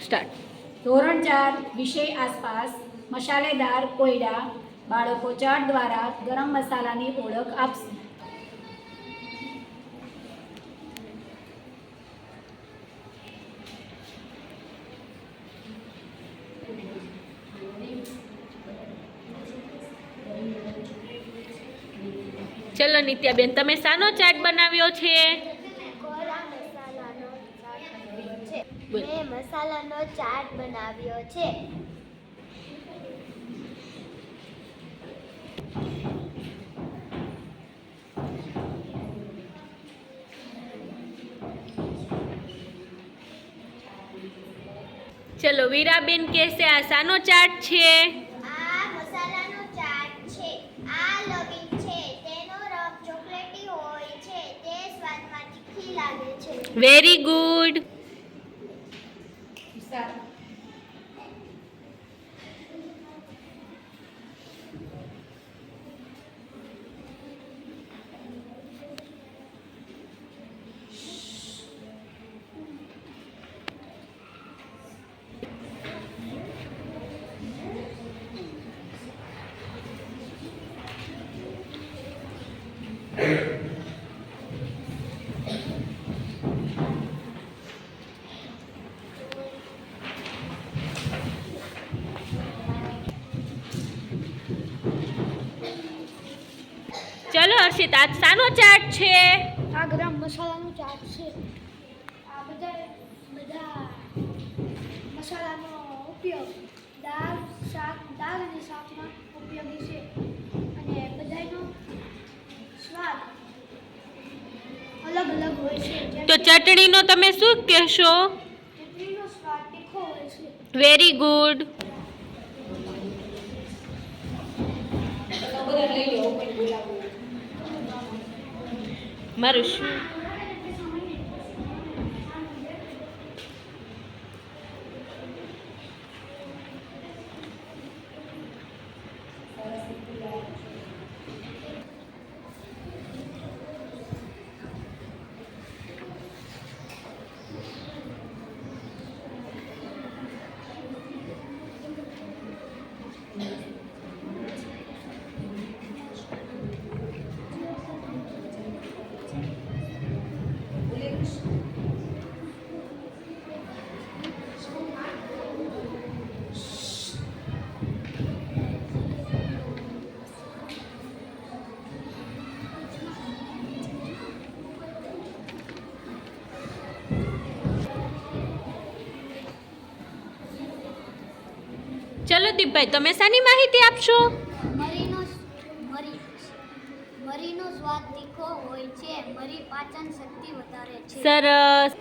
Start. ધોરણ 4 વિષય આસપાસ મસાલેદાર કોયડા. બાળકો ચાર્ટ દ્વારા ગરમ મસાલાની ઓળખ આપશે. ચલો નિત્યાબેન, તમે શાનો ચાટ બનાવ્યો છે? મેં મસાલાનો ચાટ બનાવ્યો છે. ચલો વીરાબેન કહેશે આ શાનો ચાટ છે? આ મસાલાનો ચાટ છે. આ લવિંગ છે. તેનો રંગ ચોકલેટી હોય છે. તે સ્વાદમાં તીખી લાગે છે. Very good. ચલો હર્ષિત, આ શાનો ચાટ છે? આ ગરમ મસાલાનો ચાટ છે. આ બધા મસાલાનો ઉપયોગ દાળ અને શાકમાં ઉપયોગી છે. અને બધાનો સ્વાદ અલગ અલગ હોય છે. તો ચટણીનો તમે શું કહેશો? ચટણીનો સ્વાદ તીખો હોય છે. Very good. મારું શું? ચલો દીપભાઈ, તમે શાની માહિતી આપશો? મરીનો સ્વાદ તીખો હોય છે. મરી પાચન શક્તિ વધારે છે. સરસ.